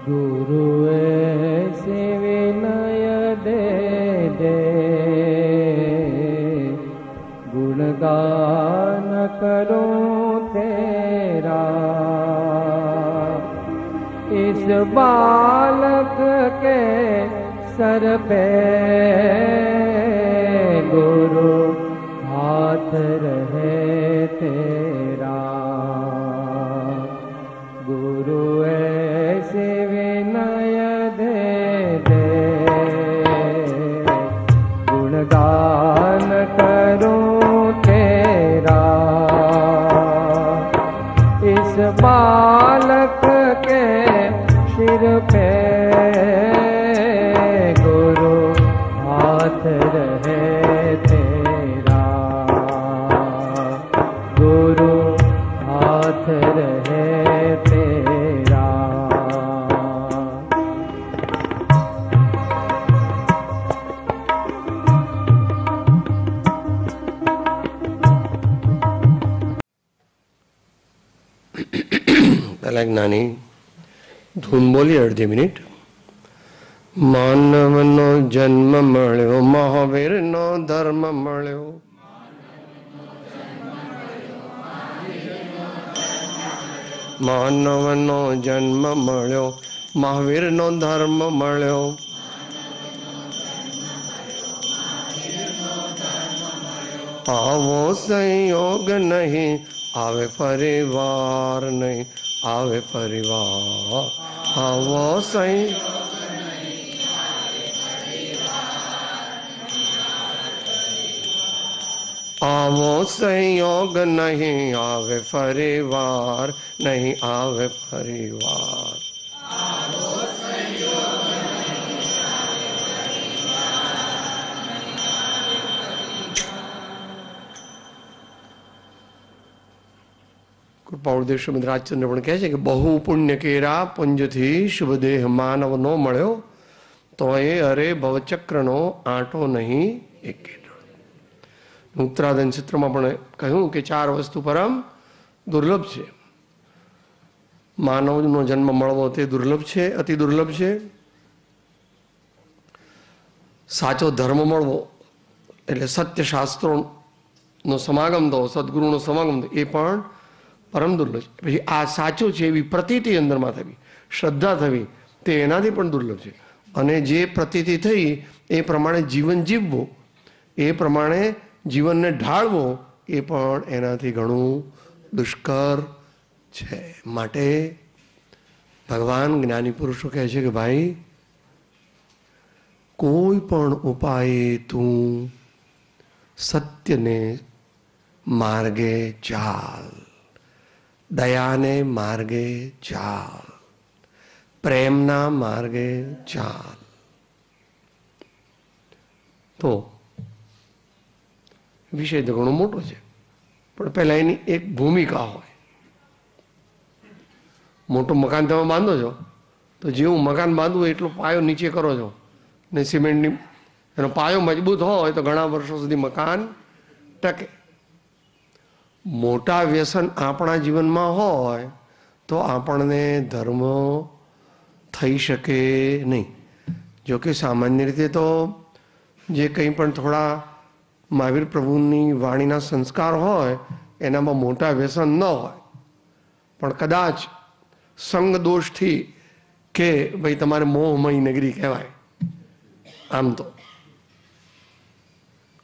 गुरु ऐसे विनय दे दे, गुणगान करूं तेरा। इस बालक के सर पे गुरु हाथ रहे तेरा। गुरु ऐसे विनय दे दे, गुणगान करूं तेरा। इस बालक के सिर पे गुरु हाथ रहे तेरा। गुरु हाथ रहे तेरा। पहला एक नानी धून बोली अर्धी मिनिट। मानवनो जन्म मळ्यो, महावीरनो धर्म मळ्यो। मानवनो जन्म मळ्यो, महावीरनो धर्म मळ्यो। आवो संयोग नहीं, आवे परिवार नहीं, आवे परिवार। आवो संयोग आवो संयोग नहीं, आवे परिवार नहीं, आवे परिवार। કૃપાળુદેવ શ્રીમદ રાજચંદ્ર પણ કહે છે કે બહુ પુણ્ય કેરા પુંજથી શુભ દેહ માનવ નો મળ્યો, તો એ અરે ભવચક્રનો આંટો નહીં એકે દળ. ઉત્તરાધન ચિત્રમાં પણ કહ્યું કે 4 વસ્તુ પરમ દુર્લભ છે. માનવનો જન્મ મળવો તે દુર્લભ છે, અતિ દુર્લભ છે. સાચો ધર્મ મળવો એટલે સત્ય શાસ્ત્રોનો સમાગમ થવો, સદગુરુનો સમાગમ થવો, એ પણ પરમ દુર્લભ છે. પછી આ સાચું છે એવી પ્રતીતિ અંદરમાં થવી, શ્રદ્ધા થવી, તે એનાથી પણ દુર્લભ છે. અને જે પ્રતીતિ થઈ એ પ્રમાણે જીવન જીવવું, એ પ્રમાણે જીવનને ઢાળવો, એ પણ એનાથી ઘણું દુષ્કર છે. માટે ભગવાન જ્ઞાની પુરુષો કહે છે કે ભાઈ, કોઈ પણ ઉપાયે તું સત્યને માર્ગે ચાલ, દયાને માર્ગે ચાલ, પ્રેમના માર્ગે ચાલ. તો વિષય તો ઘણો મોટો છે, પણ પહેલા એની એક ભૂમિકા હોય. મોટું મકાન તમે બાંધો છો તો જેવું મકાન બાંધવું એટલો પાયો નીચે કરો છો ને સિમેન્ટની એનો પાયો મજબૂત હોય તો ઘણા વર્ષો સુધી મકાન ટકે. મોટા વ્યસન આપણા જીવનમાં હોય તો આપણને ધર્મ થઈ શકે નહીં. જોકે સામાન્ય રીતે તો જે કંઈ પણ થોડા મહાવીર પ્રભુની વાણીના સંસ્કાર હોય એનામાં મોટા વ્યસન ન હોય, પણ કદાચ સંગ દોષથી કે ભાઈ તમારે મોહમય નગરી કહેવાય. આમ તો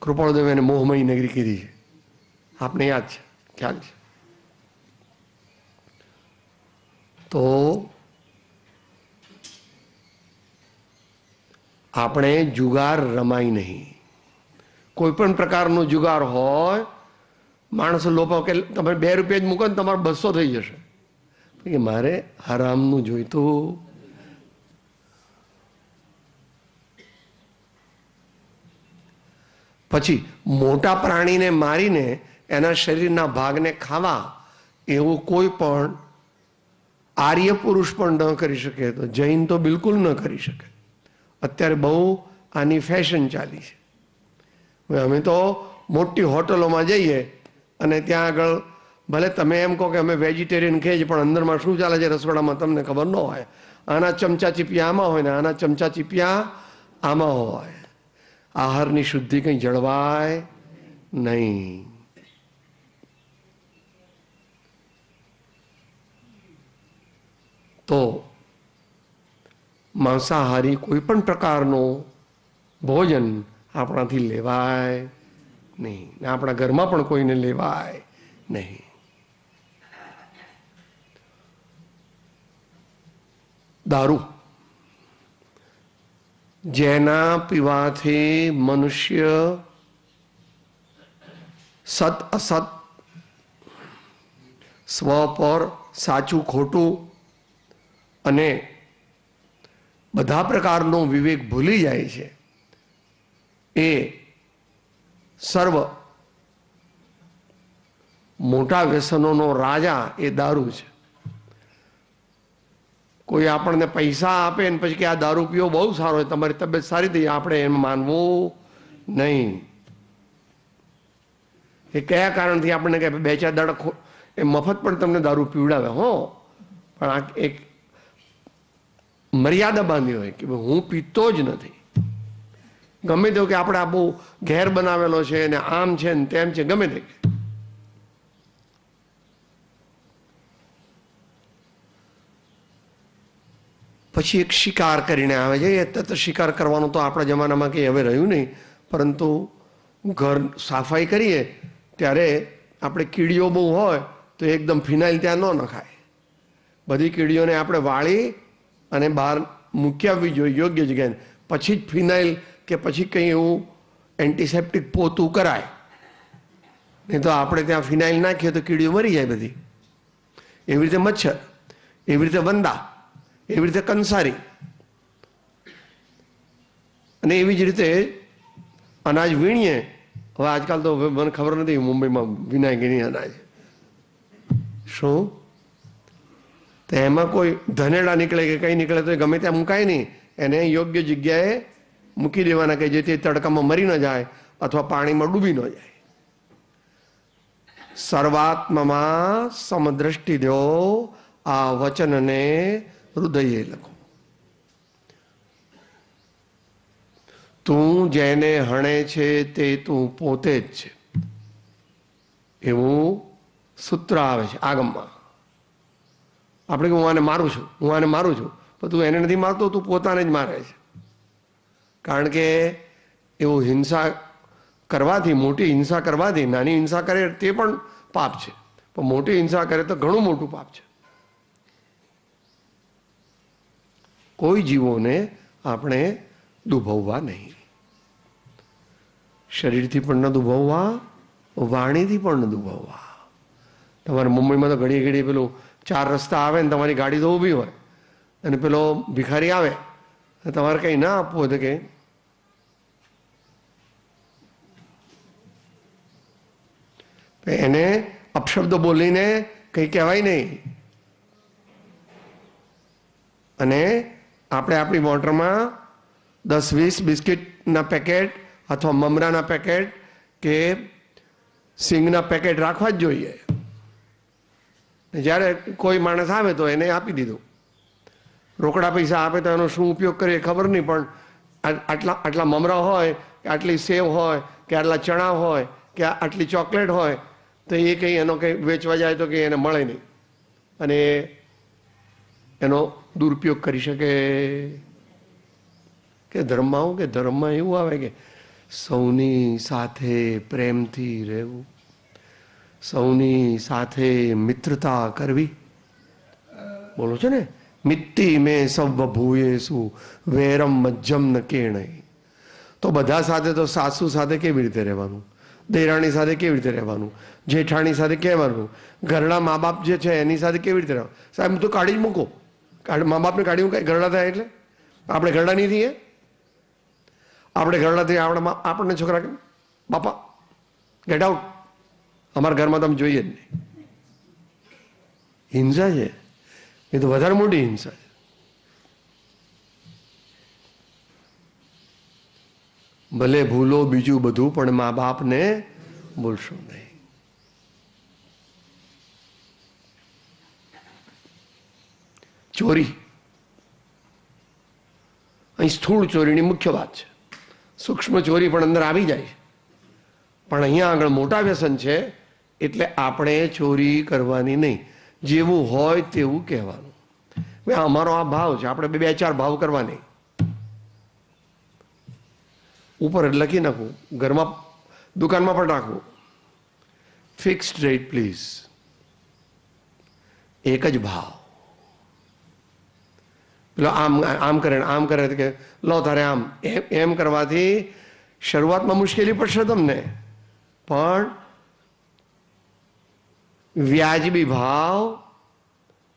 કૃપાળુદેવ એને મોહમય નગરી કીધી છે, આપને યાદ છે, ખ્યાલ છે. તો આપણે જુગાર રમાય નહીં. કોઈ પણ પ્રકારનો જુગાર હોય, માણસો લોકો કે તમે 2 રૂપિયા જ મૂકો ને તમારે 200 થઈ જશે, કે મારે હરામનું જોઈતું. પછી મોટા પ્રાણીને મારીને એના શરીરના ભાગને ખાવા એવું કોઈ પણ આર્ય પુરુષ પણ ન કરી શકે, તો જૈન તો બિલકુલ ન કરી શકે. અત્યારે બહુ આની ફેશન ચાલી છે. અમે તો મોટી હોટલોમાં જઈએ અને ત્યાં આગળ ભલે તમે એમ કહો કે અમે વેજીટેરિયન ખાઈએ છીએ, પણ અંદરમાં શું ચાલે છે રસોડામાં તમને ખબર ન હોય. આના ચમચા ચીપિયા આમાં હોય ને આના ચમચા ચીપિયા આમાં હોય. આહારની શુદ્ધિ કંઈ જળવાય નહીં. તો માંસાહારી કોઈ પણ પ્રકારનું ભોજન આપણાથી લેવાય નહીં, આપણા ઘરમાં પણ કોઈને લેવાય નહીં. દારૂ જેના પીવાથી મનુષ્ય સત અસત, સ્વ પર, સાચું ખોટું અને બધા પ્રકારનો વિવેક ભૂલી જાય છે, એ સર્વ મોટા વ્યસનોનો રાજા એ દારૂ છે. કોઈ આપણને પૈસા આપે ને પછી કે આ દારૂ પીવો બહુ સારો હોય, તમારી તબિયત સારી થઈ, આપણે એમ માનવું નહીં. એ કયા કારણથી આપણને કે 2-4 દાડા એ મફત પણ તમને દારૂ પીવડાવે હો, પણ આ એક મર્યાદા બાંધી હોય કે હું પીતો જ નથી. ગમે તેવું કે આપણે આ બહુ ઘેર બનાવેલો છે ને આમ છે ને તેમ છે, ગમે તે. પછી એક શિકાર કરીને આવે છે. એ શિકાર કરવાનું તો આપણા જમાનામાં કંઈ હવે રહ્યું નહીં, પરંતુ ઘર સાફાઈ કરીએ ત્યારે આપણે કીડીઓ બહુ હોય તો એકદમ ફિનાઇલ ત્યાં ન નખાય. બધી કીડીઓને આપણે વાળી અને બહાર મૂકી આવવી જોઈએ યોગ્ય જગ્યાએ, પછી જ ફિનાઇલ કે પછી કંઈ એવું એન્ટિસેપ્ટિક પોતું કરાય. નહીં તો આપણે ત્યાં ફિનાઇલ નાખીએ તો કીડીઓ મરી જાય બધી. એવી રીતે મચ્છર, એવી રીતે વંદા, એવી રીતે કંસારી, અને એવી જ રીતે અનાજ વીણીએ. હવે આજકાલ તો મને ખબર નથી મુંબઈમાં વિનાય કે નહીં અનાજ, શું તો એમાં કોઈ ધનેડા નીકળે કે કંઈ નીકળે તો ગમે ત્યાં મુકાય નહીં, એને યોગ્ય જગ્યાએ મૂકી દેવાના કે જેથી તડકામાં મરી ન જાય અથવા પાણીમાં ડૂબી ન જાય. સર્વાત્મામાં સમદ્રષ્ટિ દો, આ વચનને હૃદયે લખો. તું જેને હણે છે તે તું પોતે જ છે, એવું સૂત્ર આવે છે આગમમાં. આપણે કે હું આને મારું છું, હું આને મારું છું, પણ તું એને નથી મારતો, તું પોતાને જ મારે છે. કારણ કે એવું હિંસા કરવાથી, મોટી હિંસા કરવાથી, નાની હિંસા કરે તે પણ પાપ છે, પણ મોટી હિંસા કરે તો ઘણું મોટું પાપ છે. કોઈ જીવોને આપણે દુભવવા નહીં. શરીરથી પણ ન દુભવવા, વાણીથી પણ ન દુભવવા. તમારે મુંબઈમાં તો ઘડી ઘડી પેલું 4 રસ્તા આવે ને તમારી ગાડી તો ઊભી હોય અને પેલો ભિખારી આવે તમારે કંઈ ના આપવું હોય તો કે એને અપશબ્દ બોલીને કંઈ કહેવાય નહીં. અને આપણે આપણી મોટરમાં 10-20 બિસ્કિટના પેકેટ અથવા મમરાના પેકેટ કે સિંગના પેકેટ રાખવા જ જોઈએ. જ્યારે કોઈ માણસ આવે તો એને આપી દીધું. રોકડા પૈસા આપે તો એનો શું ઉપયોગ કરીએ ખબર નહીં, પણ આટલા મમરા હોય કે આટલી સેવ હોય કે આટલા ચણા હોય કે આટલી ચોકલેટ હોય તો એ કંઈ એનો કંઈ વેચવા જાય તો કંઈ એને મળે નહીં અને એનો દુરુપયોગ કરી શકે. કે ધર્મમાં આવું, કે ધર્મમાં એવું આવે કે સૌની સાથે પ્રેમથી રહેવું, સૌની સાથે મિત્રતા કરવી. બોલો છે ને, મિત્તી મેં સવ ભૂયેસુ વેરમ મજ્જમ ન કેણય. તો બધા સાથે તો સાસુ સાથે કેવી રીતે રહેવાનું, દેરાણી સાથે કેવી રીતે રહેવાનું, જેઠાણી સાથે કહેવાનું, ઘરના મા બાપ જે છે એની સાથે કેવી રીતે રહેવાનું. સાહેબ તો કાઢી જ મૂકો, મા બાપને કાઢી મૂકાય. ઘરડા થાય એટલે આપણે ઘરડા નહીં થઈએ. આપણે ઘરડા થઈએ આપણને છોકરા કે બાપા ગેટ આઉટ, અમારા ઘરમાં તમે જોઈએ જ નહીં. હિંસા છે, એ તો વધારે મોટી હિંસા છે. ભલે ભૂલો બીજું બધું પણ મા બાપને ભૂલશો નહીં. ચોરી, અહીં સ્થૂળ ચોરીની મુખ્ય વાત છે. સૂક્ષ્મ ચોરી પણ અંદર આવી જાય છે, પણ અહીંયા આગળ મોટા વ્યસન છે. એટલે આપણે ચોરી કરવાની નહીં, જેવું હોય તેવું કહેવાનું. અમારો આ ભાવ છે, આપણે બે ચાર ભાવ કરવા નહીં. ઉપર લખી નાખવું, ઘરમાં દુકાનમાં પણ રાખવું, ફિક્સ્ડ રેટ પ્લીઝ, એક જ ભાવ. પેલો આમ કરે આમ કરે કે લો તારે આમ, એમ કરવાથી શરૂઆતમાં મુશ્કેલી પડશે તમને, પણ વ્યાજબી ભાવ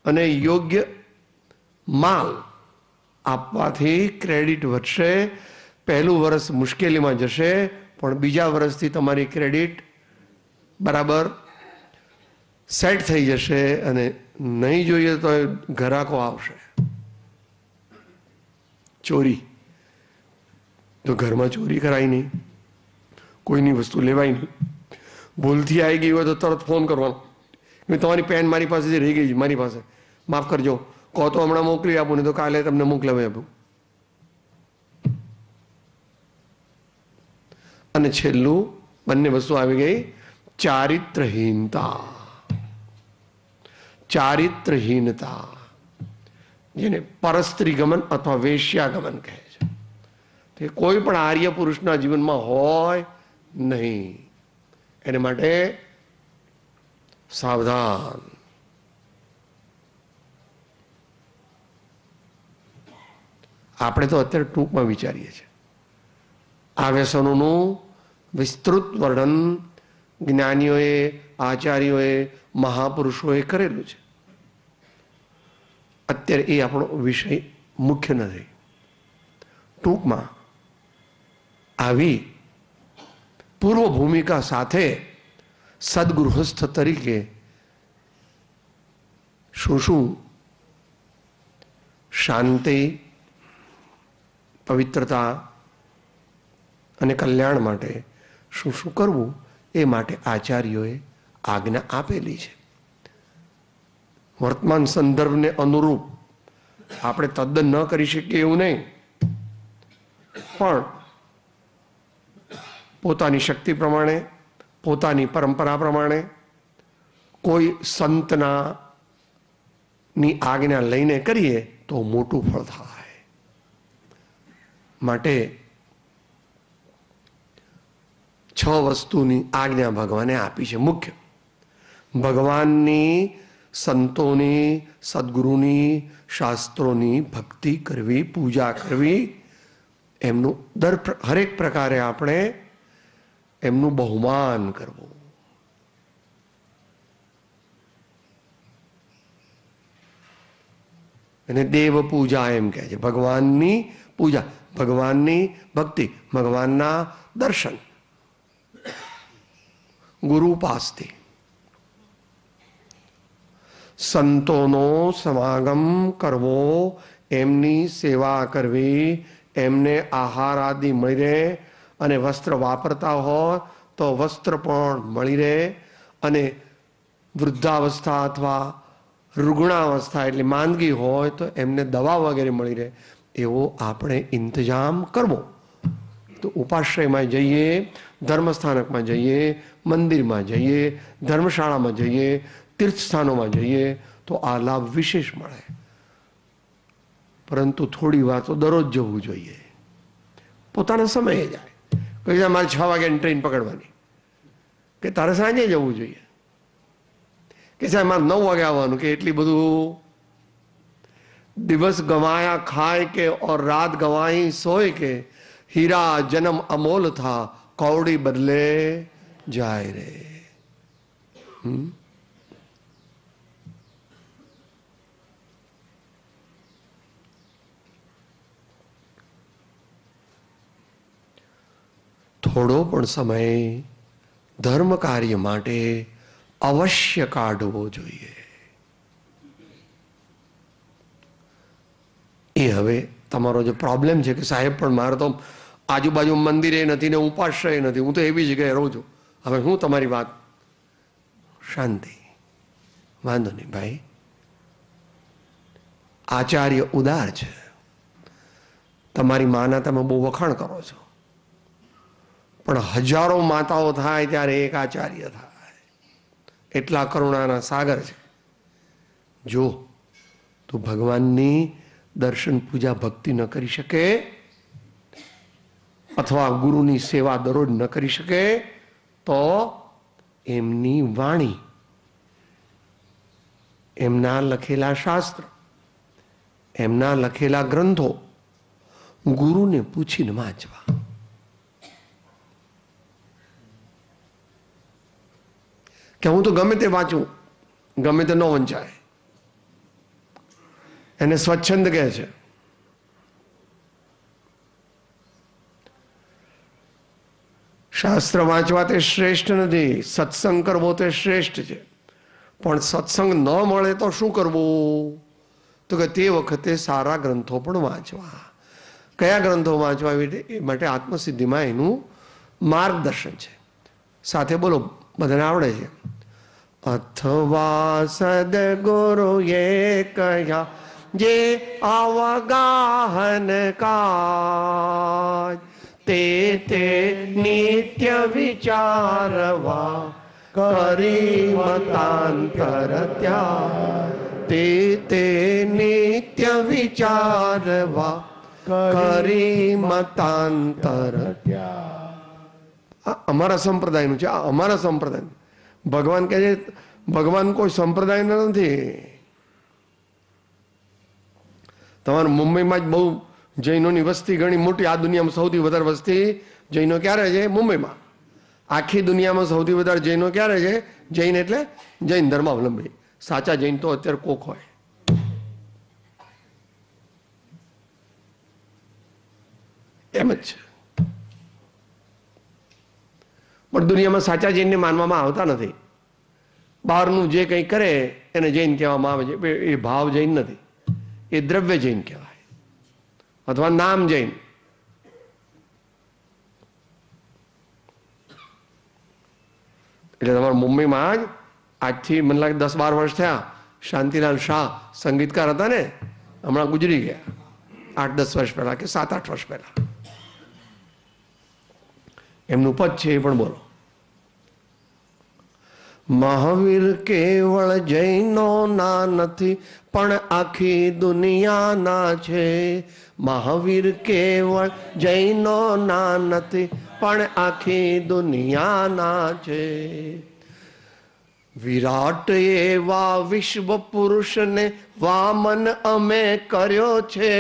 અને યોગ્ય માલ આપવાથી ક્રેડિટ વધશે. પહેલું વર્ષ મુશ્કેલીમાં જશે, પણ બીજા વર્ષથી તમારી ક્રેડિટ બરાબર સેટ થઈ જશે અને નહીં જોઈએ તો ગ્રાહકો આવશે. ચોરી તો ઘરમાં ચોરી કરાય નહીં, કોઈની વસ્તુ લેવાય નહીં. ભૂલથી આવી ગઈ હોય તો તરત ફોન કરવાનો, તમારી પેન મારી પાસેથી રહી ગઈ છે, મારી પાસે માફ કરજો, કહો તો હમણાં મોકલી આપું, નહીં તો કાલે તમને મોકલાવી આપું. અને છેલ્લું બંને વસ્તુ આવી ગઈ, ચારિત્રહીનતા. ચારિત્રહીનતા જેને પરસ્ત્રી ગમન અથવા વેશ્યાગમન કહે છે, તે કોઈ પણ આર્ય પુરુષના જીવનમાં હોય નહીં. એને માટે સાવધાન. આપણે તો અત્યારે ટૂંકમાં વિચારીએ છીએ. આ વ્યસનોનું વિસ્તૃત વર્ણન જ્ઞાનીઓએ, આચાર્યોએ, મહાપુરુષોએ કરેલું છે. અત્યારે એ આપણો વિષય મુખ્ય નથી. ટૂંકમાં આવી પૂર્વ ભૂમિકા સાથે સદગૃહસ્થ તરીકે શું શું શાંતિ, પવિત્રતા અને કલ્યાણ માટે શું શું કરવું, એ માટે આચાર્યોએ આજ્ઞા આપેલી છે. વર્તમાન સંદર્ભને અનુરૂપ આપણે તદ્દન ન કરી શકીએ એવું નહીં, પણ પોતાની શક્તિ પ્રમાણે, પોતાની પરંપરા પ્રમાણે, કોઈ સંતના ની આજ્ઞા લઈને કરીએ તો મોટું ફળ થાય. માટે 6 વસ્તુની આજ્ઞા ભગવાને આપી છે. મુખ્ય ભગવાનની, સંતોની, સદગુરુની, શાસ્ત્રોની ભક્તિ કરવી, પૂજા કરવી, એમનું હરેક પ્રકારે આપણે એમનું બહુમાન કરવું. એને દેવ પૂજા એમ કહે છે. ભગવાનની પૂજા, ભગવાનની ભક્તિ, ભગવાનના દર્શન, ગુરુ પાસથી, સંતોનો સમાગમ કરવો, એમની સેવા કરવી, એમને આહાર આદિ મળી રહે, અને વસ્ત્ર વાપરતા હોય તો વસ્ત્ર પણ મળી રહે, અને વૃદ્ધાવસ્થા અથવા રુગ્ણાવસ્થા એટલે માંદગી હોય તો એમને દવા વગેરે મળી રહે, એવો આપણે ઇંતજામ કરવો. તો ઉપાશ્રયમાં જઈએ, ધર્મસ્થાનકમાં જઈએ, મંદિરમાં જઈએ, ધર્મશાળામાં જઈએ, તીર્થસ્થાનોમાં જઈએ તો આ લાભ વિશેષ મળે. પરંતુ થોડી વાર તો દરરોજ જવું જોઈએ, પોતાના સમયે જાય. કહી મારે 6 વાગ્યાની ટ્રેન પકડવાની, કે તારે સાંજે જવું જોઈએ, કે સાહેબ મારે 9 વાગે આવવાનું, કે એટલી બધું દિવસ ગવાયા ખાય કે ઓર રાત ગવાઈ સોય, કે હીરા જન્મ અમોલ થા કૌડી બદલે જાય રે. થોડો પણ સમય ધર્મ કાર્ય માટે અવશ્ય કાઢવો જોઈએ. એ હવે તમારો જે પ્રોબ્લેમ છે કે સાહેબ પણ મારે તો આજુબાજુ મંદિરે નથી ને ઉપાશ્રય નથી, હું તો એવી જગ્યાએ રહું છું, હવે હું તમારી વાત. શાંતિ, વાંધો નહીં ભાઈ. આચાર્ય ઉદાર છે. તમારી માના તમે બહુ વખાણ કરો છો, પણ હજારો માતાઓ થાય ત્યારે એક આચાર્ય થાય. એટલા કરુણાના સાગર છે. જો તું ભગવાનની દર્શન પૂજા ભક્તિ ન કરી શકે અથવા ગુરુની સેવા દરરોજ ન કરી શકે તો એમની વાણી, એમના લખેલા શાસ્ત્ર, એમના લખેલા ગ્રંથો ગુરુને પૂછીને વાંચવા. કે હું તો ગમે તે વાંચું, ગમે તે ન વંચાય, એને સ્વચ્છંદ કહે છે. શાસ્ત્ર વાંચવા તે શ્રેષ્ઠ નથી, સત્સંગ કરવો તે શ્રેષ્ઠ છે. પણ સત્સંગ ન મળે તો શું કરવું? તો કે તે વખતે સારા ગ્રંથો પણ વાંચવા. કયા ગ્રંથો વાંચવા? એ માટે આત્મસિદ્ધિમાં એનું માર્ગદર્શન છે. સાથે બોલો, બધાને આવડે છે. અથવા સદગુરુએ કહ્યા જે અવગાહન કાજ, તે નિત્ય વિચારવા કરી મતાંતર ત્યાગ. તે નિત્ય વિચારવા કરી મતાંતર ત્યાગ. આ અમારા સંપ્રદાયનું છે. આ અમારા સંપ્રદાય. ભગવાન કહે છે ભગવાન કોઈ સંપ્રદાયના નથી. તમારે મુંબઈમાં જ બહુ જૈનોની વસ્તી ઘણી મોટી. આ દુનિયામાં સૌથી વધારે વસ્તી જૈનો ક્યારે છે? મુંબઈમાં. આખી દુનિયામાં સૌથી વધારે જૈનો ક્યારે છે? જૈન એટલે જૈન ધર્માવલંબી. સાચા જૈન તો અત્યારે કોક હોય. એમ જ છે. પણ દુનિયામાં સાચા જૈનને માનવામાં આવતા નથી. બહારનું જે કંઈ કરે એને જૈન કહેવામાં આવે છે. એ ભાવ જૈન નથી, એ દ્રવ્ય જૈન કહેવાય, અથવા નામ જૈન. એટલે તમારા મુંબઈમાં જ આજથી મને લાગે 10-12 વર્ષ થયા, શાંતિલાલ શાહ સંગીતકાર હતા ને, હમણાં ગુજરી ગયા. 8-10 વર્ષ પહેલા કે 7-8 વર્ષ પહેલા. એમનું પદ છે એ પણ બોલો. મહાવીર કેવળ જૈનો ના નથી પણ આખી દુનિયાના છે. મહાવીર કેવળ જૈનો ના નથી પણ આખી દુનિયાના છે. વિરાટ એવા વિશ્વ પુરુષને વામન અમે કર્યો છે.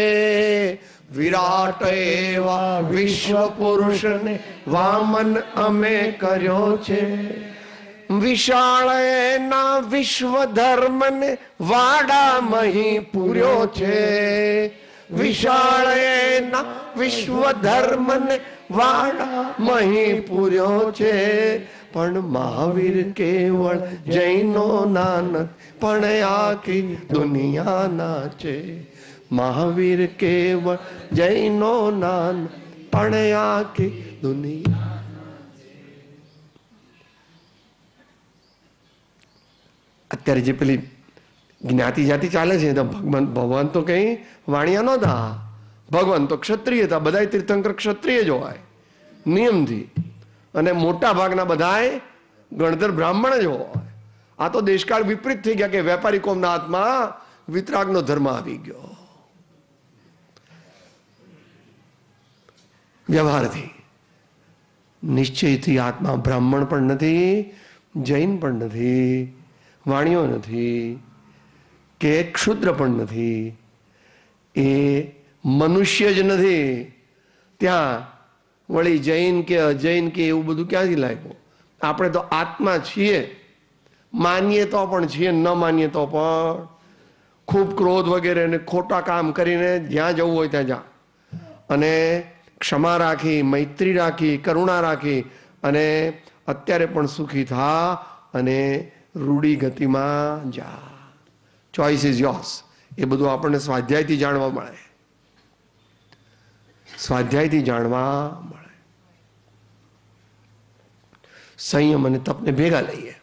વિરાટ એવા વિશ્વ પુરુષને વામન અમે કર્યો છે. વિશાળ એના વિશ્વ ધર્મને વાડામહી પૂર્યો છે. વિશાળ એના વિશ્વ ધર્મને વાડામહી પૂર્યો છે. પણ મહાવીર કેવળ જૈનો ના નથી પણ આખી દુનિયાના છે. મહાવીર કેવળ જૈનો ના પણ આખી દુનિયા. અત્યારે જે પેલી જ્ઞાતિ જાતિ ચાલે છે તો ભગવાન તો કઈ વાણિયા નહોતા. ભગવાન તો ક્ષત્રિય હતા. બધા તીર્થંકર ક્ષત્રિય જ હોય નિયમથી, અને મોટા ભાગના બધાય ગણધર બ્રાહ્મણ જ હોય. આ તો દેશકાળ વિપરીત થઈ ગયા કે વેપારી કોમના હાથમાં વિતરાગનો ધર્મ આવી ગયો. વ્યવહારથી નિશ્ચયથી આત્મા બ્રાહ્મણ પણ નથી, જૈન પણ નથી, વાણિયો નથી, કે ક્ષુદ્ર પણ નથી, એ મનુષ્ય જ નથી. ત્યાં વળી જૈન કે અજૈન કે એવું બધું ક્યાંથી લાગ્યું? આપણે તો આત્મા છીએ. માનીએ તો પણ છીએ, ન માનીએ તો પણ. ખૂબ ક્રોધ વગેરે ને ખોટા કામ કરીને જ્યાં જવું હોય ત્યાં જા, અને ક્ષમા રાખી, મૈત્રી રાખી, કરુણા રાખી, અને અત્યારે પણ સુખી થા અને રૂઢી ગતિમાં જા. Choice is yours. એ બધું આપણને સ્વાધ્યાયથી જાણવા મળે. સ્વાધ્યાયથી જાણવા મળે. સંયમ અને તપને ભેગા લઈએ.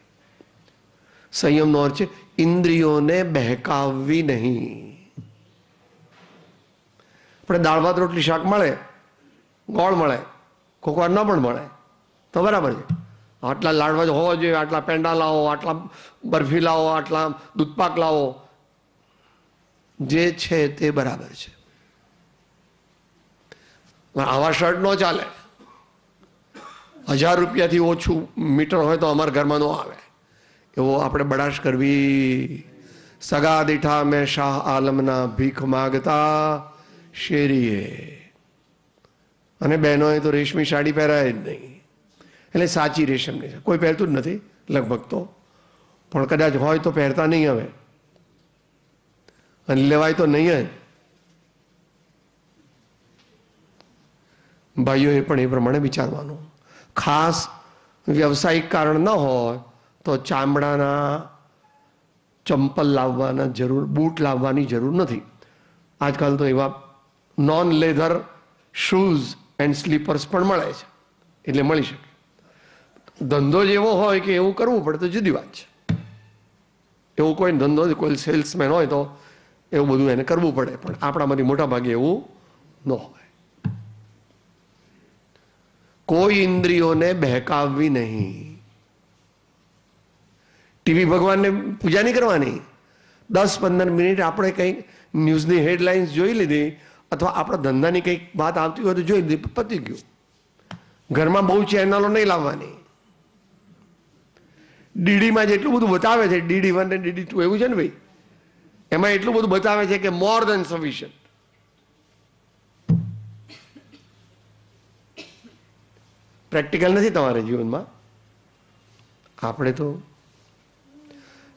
સંયમનો અર્થ છે ઇન્દ્રિયોને બહેકાવવી નહીં. આપણે દાળ ભાત રોટલી શાક મળે, ગોળ મળે, કોક વાર ન પણ મળે તો બરાબર છે. આટલા લાડવા જ હોવા જોઈએ, આટલા પેંડા લાવો, આટલા બરફી લાવો, આટલા દૂધપાક લાવો, જે છે તે બરાબર છે. આવા શર્ટ ન ચાલે. 1000 રૂપિયાથી ઓછું મીટર હોય તો અમારા ઘરમાં ન આવે. એવો આપણે બડાશ કરવી. સગા દીઠા મેં શાહ આલમના ભીખ માગતા શેરીએ. અને બહેનોએ તો રેશમી સાડી પહેરાય જ નહીં. એટલે સાચી રેશમની છે. કોઈ પહેરતું જ નથી લગભગ તો, પણ કદાચ હોય તો પહેરતા નહીં હવે, અને લેવાય તો નહીં જ. ભાઈઓએ પણ એ પ્રમાણે વિચારવાનું. ખાસ વ્યવસાયિક કારણ ન હોય તો ચામડાના ચંપલ લાવવાના જરૂર, બૂટ લાવવાની જરૂર નથી. આજકાલ તો એવા non leather shoes and sleepers પણ મળે છે, એટલે મળી શકે. ધંધો જ એવો હોય કે એવું કરવું પડે તો જુદી વાત છે. એવો કોઈ ધંધો, કોઈ સેલ્સમેન હોય તો એવું બધું એને કરવું પડે, પણ આપણામાંથી મોટા ભાગે એવું ન હોય. કોઈ ઇન્દ્રિયોને બહેકાવવી નહીં. ટીવી ભગવાનને પૂજા નહીં કરવાની. 10-15 મિનિટ આપણે કંઈક ન્યૂઝની હેડલાઇન્સ જોઈ લીધી, અથવા આપણા ધંધાની કંઈક વાત આવતી હોય તો જોઈ લીધી, પતી ગયું. ઘરમાં બહુ ચેનલો નહીં લાવવાની. ડીડીમાં જેટલું બધું બતાવે છે, DD1 અને DD2 એવું છે ને ભાઈ, એમાં એટલું બધું બતાવે છે કે મોર દેન સફિશિયન્ટ. પ્રેક્ટિકલ નથી તમારા જીવનમાં.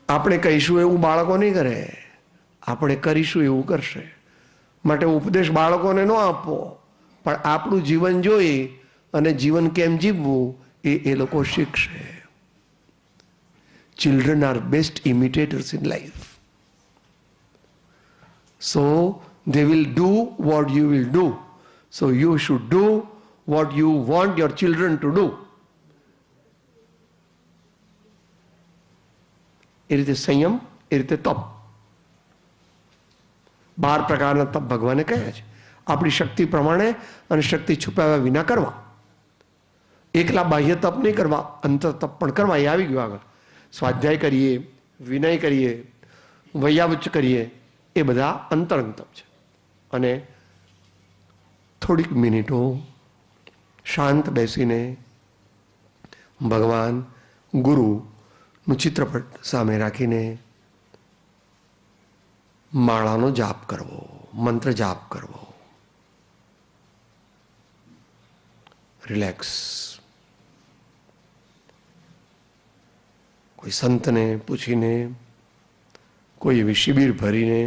આપણે કહીશું એવું બાળકો નહીં કરે, આપણે કરીશું એવું કરશે. માટે ઉપદેશ બાળકોને ન આપવો, પણ આપણું જીવન જોઈ અને જીવન કેમ જીવવું એ લોકો શીખશે. Children are best imitators in life. So they will do what you will do. So you should do what you want your children to do. એ રીતે સંયમ, એ રીતે તપ. 12 પ્રકારના તપ ભગવાને કહ્યા છે. આપણી શક્તિ પ્રમાણે અને શક્તિ છુપાવ્યા વિના કરવા. એકલા બાહ્ય તપ નહીં કરવા, અંતર તપ પણ કરવા. એ આવી ગયું આગળ. સ્વાધ્યાય કરીએ, વિનય કરીએ, વૈયાવચ કરીએ, એ બધા અંતરંગ તપ છે. અને થોડીક મિનિટો શાંત બેસીને ભગવાન, ગુરુનું ચિત્રપટ સામે રાખીને માળાનો જાપ કરવો, મંત્ર જાપ કરવો. રિલેક્સ. કોઈ સંતને પૂછીને, કોઈ એવી શિબિર ભરીને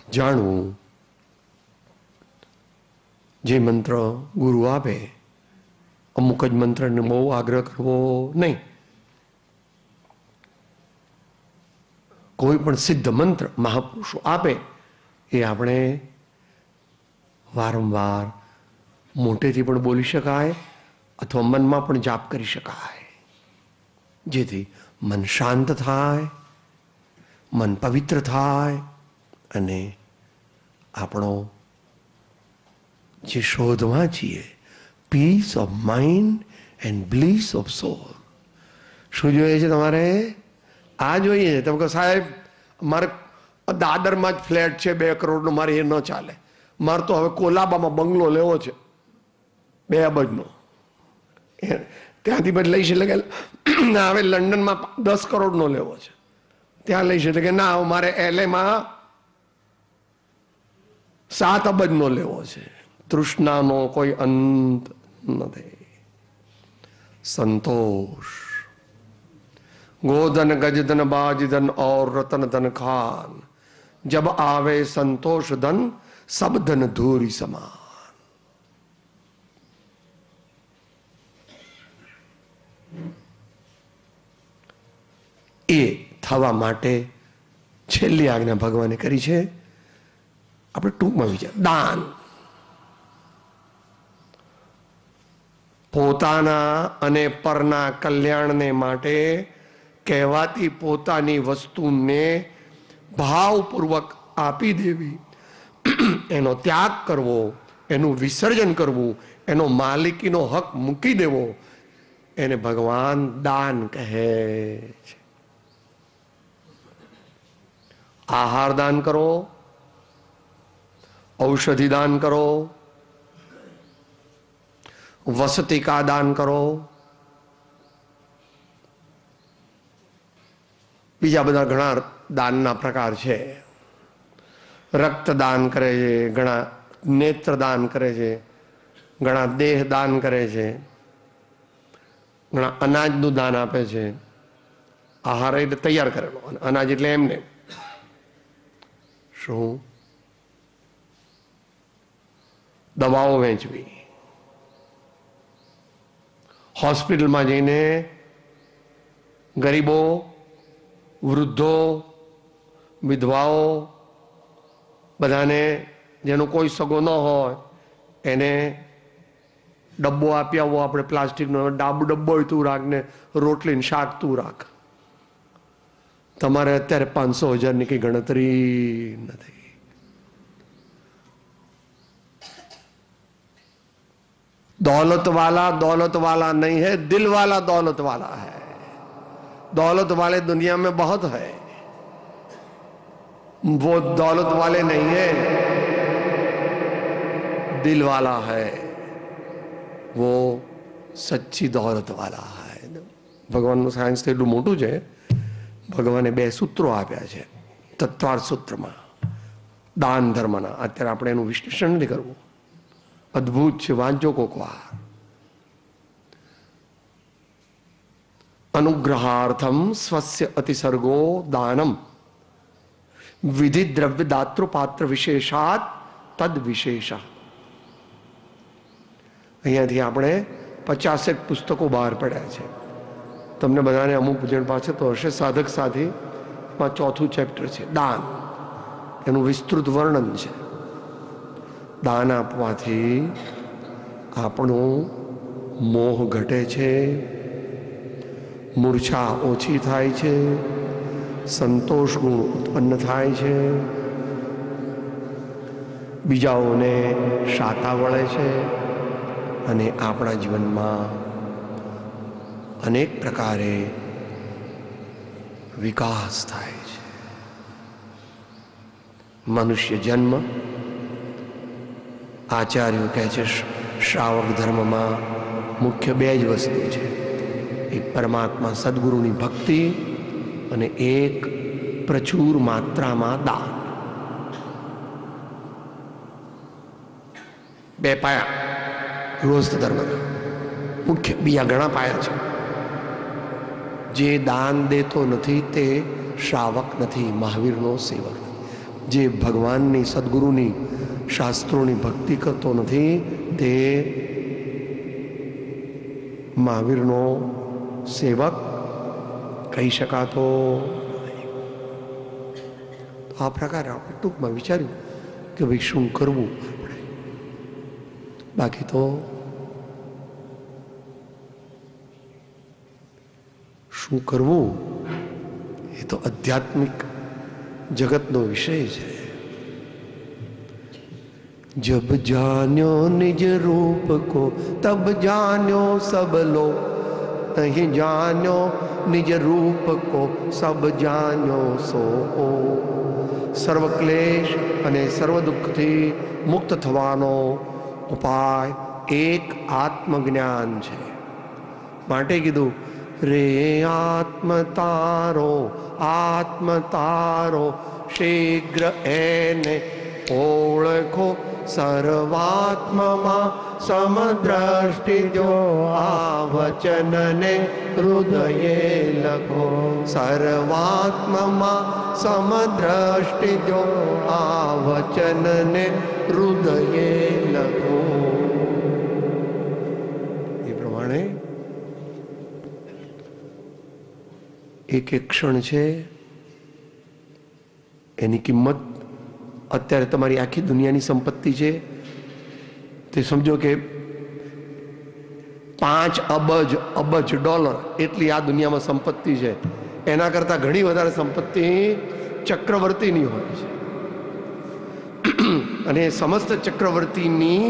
જાણવું. જે મંત્ર ગુરુ આપે, અમુક જ મંત્રને બહુ આગ્રહ કરવો નહીં. કોઈ પણ સિદ્ધ મંત્ર મહાપુરુષો આપે એ આપણે વારંવાર મોટેથી પણ બોલી શકાય, અથવા મનમાં પણ જાપ કરી શકાય, જેથી મન શાંત થાય, મન પવિત્ર થાય, અને આપણો જે શોધવા છીએ, peace of mind and bliss of soul. શું જોઈએ છે તમારે? આ જોઈએ છે. તમે કહો સાહેબ મારે દાદરમાં જ ફ્લેટ છે 2 કરોડનો, મારે એ ન ચાલે, મારે તો હવે કોલાબામાં બંગલો લેવો છે 2 અબજનો. ત્યાંથી પછી લઈશ એટલે કે ના હવે લંડનમાં 10 કરોડનો લેવો છે, ત્યાં લઈશ એટલે કે ના મારે LAમાં 7 અબજનો લેવો છે. તૃષ્ણાનો કોઈ અંત નથી. સંતોષ. गोधन गजधन बाजधन और रतन धन खान, जब आवे संतोष धन सब धन धूरी समान. એ થવા માટે છેલ્લી આજ્ઞા ભગવાને કરી છે. આપણે ટૂંકમાં વિચાર. દાન. પોતાના અને પરના કલ્યાણને માટે કહેવાતી પોતાની વસ્તુને ભાવપૂર્વક આપી દેવી એનો ત્યાગ કરવો, એનું વિસર્જન કરવું, એનો માલિકીનો હક મૂકી દેવો, એને ભગવાન દાન કહે છે. આહાર દાન કરો, ઔષધિ દાન કરો, વસતિકા દાન કરો, બીજા બધા ઘણા દાનના પ્રકાર છે. રક્તદાન કરે છે, ઘણા નેત્રદાન કરે છે, ઘણા દેહ દાન કરે છે, ઘણા અનાજનું દાન આપે છે. આહાર એટલે તૈયાર કરેલો, અનાજ એટલે એમને શું દવાઓ વેચવી, હોસ્પિટલમાં જઈને ગરીબો, વૃદ્ધો, વિધવાઓ, બધાને જેનો કોઈ સગો ન હોય એને ડબ્બો આપી આવો. આપણે પ્લાસ્ટિકનો ડબ્બો હોય તું રાખ ને રોટલી ને શાક તું રાખ. તમારે અત્યારે 500,000ની કઈ ગણતરી નથી. दौलत वाला नहीं है, दिल वाला दौलत वाला है. दौलत वाले दुनिया में बहुत है, वो दौलत वाले नहीं है, दिल वाला है, वो सच्ची दौलत वाला है. ભગવાનનું સાયન્સ તો એટલું મોટું છે. ભગવાને 2 સૂત્રો આપ્યા છે તત્વાર્થ સૂત્રમાં દાન ધર્મના. અત્યારે આપણે એનું વિશ્લેષણ નથી કરવું, અદ્ભુત છે, વાંચો કોક વાર. અનુગ્રહાર્થમ સ્વસ્ય અતિસર્ગો દાનમ વિધિ દ્રવ્ય દાતૃ પાત્ર વિશેષાત તદ વિશેષ. અહીંયાથી આપણે 50 પુસ્તકો બહાર પડ્યા છે. તમને બધાને અમુક જણ પાસે તો હશે સાધક સાધીમાં 4થું ચેપ્ટર છે દાન. એનું વિસ્તૃત વર્ણન છે. દાન આપવાથી આપણો મોહ ઘટે છે, મૂર્છા ઓછી થાય છે, સંતોષ ગુણ ઉત્પન્ન થાય છે, બીજાઓને શાતા વળે છે અને આપણા જીવનમાં અનેક પ્રકારે વિકાસ થાય છે. મનુષ્ય જન્મ, આચાર્યો કહે છે શ્રાવક ધર્મમાં મુખ્ય 2 જ વસ્તુ છે. એક પરમાત્મા સદગુરુની ભક્તિ અને એક પ્રચુર માત્રામાં દાન. 2 પાયા ગૃહસ્થ ધર્મના મુખ્ય. બીજા ઘણા પાયા છે. જે દાન દેતો નથી તે શ્રાવક નથી, મહાવીરનો સેવક. જે ભગવાનની સદગુરુની શાસ્ત્રોની ભક્તિ કરતો નથી તે મહાવીરનો સેવક કહી શકાતો. આ પ્રકારે આપણે ટૂંકમાં વિચાર્યું કે ભાઈ શું કરવું આપણે. બાકી તો શું કરવું એ તો આધ્યાત્મિક જગતનો વિષય છે. जब जान्यो निज रूप को तब जान्यो सब लोग, नहीं जान्यो निज रूप को सब जान्यो सो. સર્વ ક્લેશ અને સર્વ દુઃખથી મુક્ત થવાનો ઉપાય એક આત્મજ્ઞાન છે. માટે કીધું રે આત્મ તારો શીઘ્ર એને ઓળખો. સર્વાત્મમાં સમદ્રષ્ટિ જો આ વચનને હૃદયે લખો. સર્વાત્મમાં સમદ્રષ્ટિ જો આ વચનને હૃદયે લખો. એ પ્રમાણે એક ક્ષણ છે એની કિંમત અત્યારે તમારી આખી દુનિયાની સંપત્તિ છે તે સમજો કે 5 અબજ ડોલર એટલી આ દુનિયામાં સંપત્તિ છે. એના કરતાં ઘણી વધારે સંપત્તિ ચક્રવર્તીની હોય છે. અને સમસ્ત ચક્રવર્તીની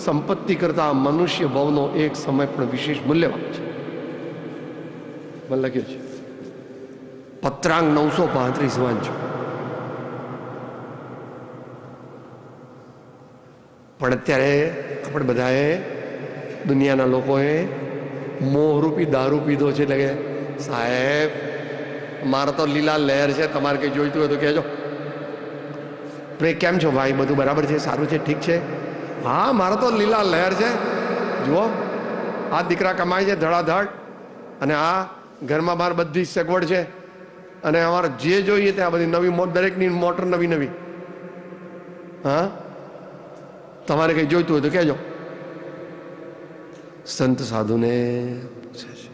સંપત્તિ કરતા મનુષ્ય ભવનો એક સમય પણ વિશેષ મૂલ્યવાન છે. મને લખ્યું છે પત્રાંગ 935 વાંચો. પણ અત્યારે આપણે બધાએ દુનિયાના લોકોએ મોહરૂપી દારૂ પીધો છે. એટલે કે સાહેબ મારે તો લીલા લહેર છે, તમારે કંઈ જોઈતું હોય તો કહેજો. આપણે કેમ છો ભાઈ, બધું બરાબર છે, સારું છે, ઠીક છે? હા, મારે તો લીલા લહેર છે. જુઓ, આ દીકરા કમાય છે ધડાધડ, અને આ ઘરમાં બહાર બધી સગવડ છે, અને અમારે જે જોઈએ ત્યાં બધી નવી, દરેકની મોટર નવી નવી. હા, તમારે કંઈ જોઈતું હોય તો કહેજો. સંત સાધુને પૂછે છે,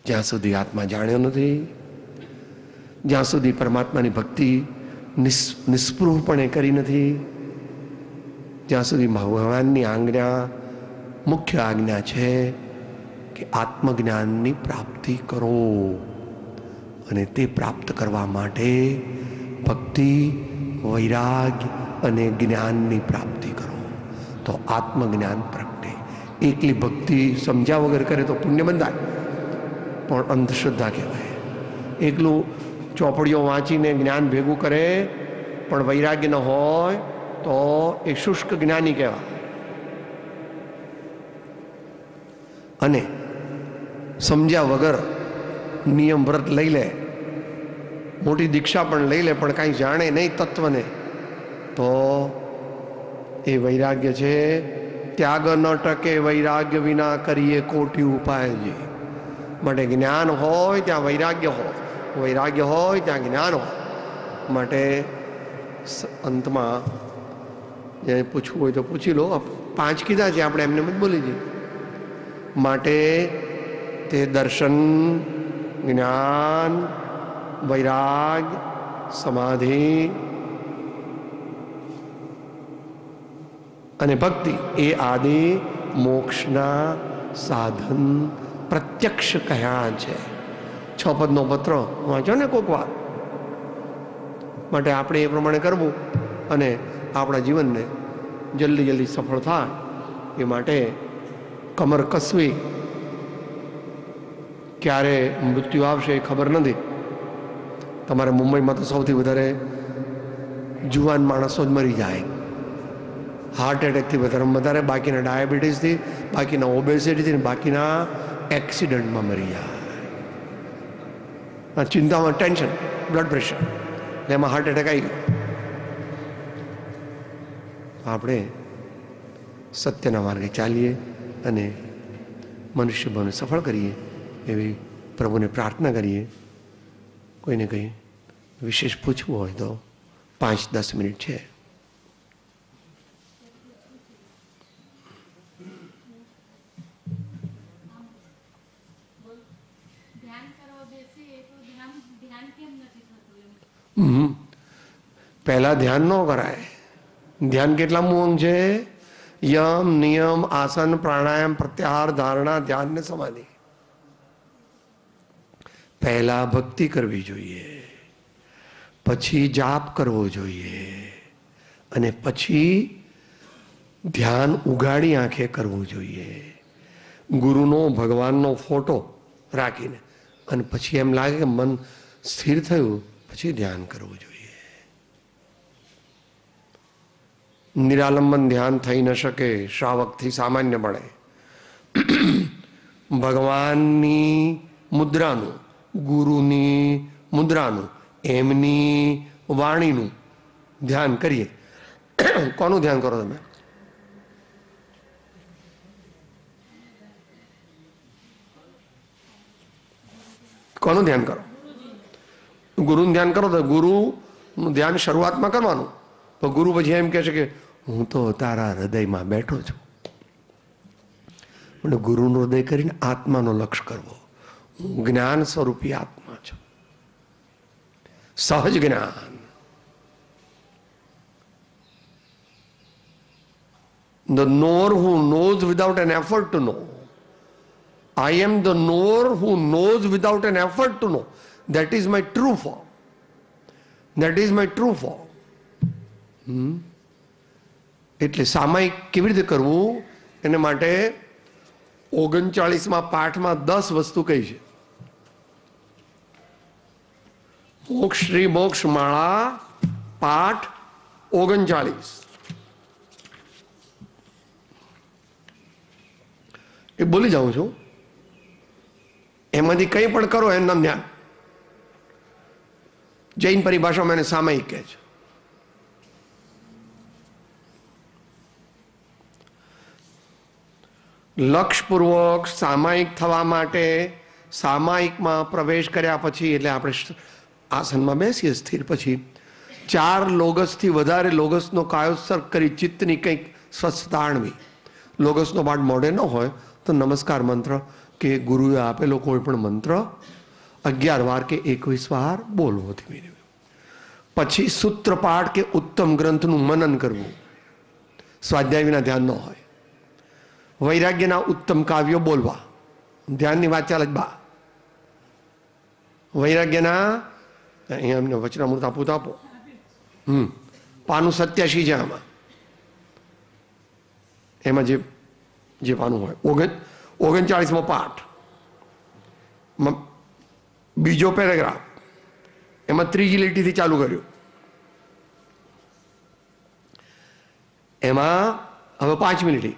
જ્યાં સુધી આત્મા જાણ્યો નથી, જ્યાં સુધી પરમાત્માની ભક્તિ નિસ્પૃહપણે કરી નથી, જ્યાં સુધી ભગવાનની આજ્ઞા, મુખ્ય આજ્ઞા છે કે આત્મજ્ઞાનની પ્રાપ્તિ કરો, અને તે પ્રાપ્ત કરવા માટે ભક્તિ, વૈરાગ્ય અને જ્ઞાનની પ્રાપ્તિ કરો, તો આત્મજ્ઞાન પ્રગટે. એકલી ભક્તિ સમજ્યા વગર કરે તો પુણ્ય બંધાય, પણ અંધશ્રદ્ધા કહેવાય. એકલું ચોપડીઓ વાંચીને જ્ઞાન ભેગું કરે પણ વૈરાગ્ય ન હોય તો એ શુષ્ક જ્ઞાની કહેવાય. અને સમજ્યા વગર નિયમ વ્રત લઈ લે, મોટી દીક્ષા પણ લઈ લે, પણ કાંઈ જાણે નહીં તત્વને, તો એ વૈરાગ્ય છે. ત્યાગ ન ટકે વૈરાગ્ય વિના કરીએ કોટી ઉપાય છે. માટે જ્ઞાન હોય ત્યાં વૈરાગ્ય હોય, વૈરાગ્ય હોય ત્યાં જ્ઞાન હોય. માટે અંતમાં જે પૂછવું હોય તો પૂછી લો. 5 કીધા છે આપણે, એમને જ બોલી જઈએ. માટે તે દર્શન, જ્ઞાન, વૈરાગ, સમાધિ અને ભક્તિ એ આદિ મોક્ષના સાધન પ્રત્યક્ષ કહ્યા છે. 6 પદનો પત્ર વાંચો ને કોક વાર. માટે આપણે એ પ્રમાણે કરવું અને આપણા જીવનને જલ્દી જલ્દી સફળ થાય એ માટે કમર કસવી. ક્યારે મૃત્યુ આવશે એ ખબર નથી. તમારે મુંબઈમાં તો સૌથી વધારે જુવાન માણસો જ મરી જાય, હાર્ટ એટેકથી વધારે, બાકીના ડાયાબિટીસથી, બાકીના ઓબેસિટીથી, બાકીના એક્સિડન્ટમાં મરી જાય. ચિંતામાં ટેન્શન, બ્લડ પ્રેશર, એમાં હાર્ટ એટેક આવી ગયો. આપણે સત્યના માર્ગે ચાલીએ અને મનુષ્ય ભાવને સફળ કરીએ એવી પ્રભુને પ્રાર્થના કરીએ. કોઈને કંઈ વિશેષ પૂછવું હોય તો 5-10 મિનિટ છે. પહેલા ધ્યાન ન કરાય. ધ્યાન કેટલા અંગ છે? યમ, નિયમ, આસન, પ્રાણાયામ, પ્રત્યાહાર, ધારણા, ધ્યાન ને સમાધિ. પહેલા ભક્તિ કરવી જોઈએ, પછી જાપ કરવો જોઈએ, અને પછી ધ્યાન ઉગાડી આંખે કરવું જોઈએ. ગુરુનો, ભગવાનનો ફોટો રાખીને, અને પછી એમ લાગે કે મન સ્થિર થયું, પછી ધ્યાન કરવું જોઈએ. નિરાલંબન ધ્યાન થઈ ન શકે શ્રાવકથી સામાન્ય મળે. ભગવાનની મુદ્રાનું, ગુરુની મુદ્રાનું, એમની વાણીનું ધ્યાન કરીએ. કોનું ધ્યાન કરો તમે? કોનું ધ્યાન કરો? ગુરુનું ધ્યાન કરો તો ગુરુનું ધ્યાન શરૂઆતમાં કરવાનું. તો ગુરુ પછી એમ કહે છે કે હું તો તારા હૃદયમાં બેઠો છું. મને ગુરુનું હૃદય કરીને આત્માનો લક્ષ્ય કરવો. હું જ્ઞાન સ્વરૂપી આત્મા છું. સહજ જ્ઞાન. The knower who knows without an effort to know. I am the knower who knows without an effort to know. That is my true form. That is my true form. એટલે સામાયિક કેવી રીતે કરવું એને માટે 39મા પાઠમાં 10 વસ્તુ કહી છે. મોક્ષ શ્રી મોક્ષ માળા પાઠ 39 એ બોલી જાઉં છું. એમાંથી કંઈ પણ કરો એનું નામ ધ્યાન. જૈન પરિભાષામાં એને સામાયિક કહે છે. લક્ષપૂર્વક સામાયિક થવા માટે સામાયિકમાં પ્રવેશ કર્યા પછી એટલે આપણે આસનમાં બેસીએ સ્થિર પછી 4 લોગસથી વધારે લોગસનો કાયોત્સર્ગ કરી ચિત્તની કંઈક સ્વચ્છતા આણવી. લોગસનો પાઠ મોઢે ન હોય તો નમસ્કાર મંત્ર કે ગુરુએ આપેલો કોઈ પણ મંત્ર 11 વાર કે 21 વાર બોલવો ધીમે ધીમે. પછી સૂત્રપાઠ કે ઉત્તમ ગ્રંથનું મનન કરવું. સ્વાધ્યાય વિના ધ્યાન ન હોય. વૈરાગ્યના ઉત્તમ કાવ્યો બોલવા. ધ્યાનની વાત ચાલે જ બા. વૈરાગ્યના અહીંયા એમને વચનામૃત આપું તો આપો. પાનું 87 છે આમાં. એમાં જે પાનું હોય 39મો પાઠ બીજો પેરેગ્રાફ એમાં 3જી લીટીથી ચાલુ કર્યું. એમાં હવે 5મી લીટી.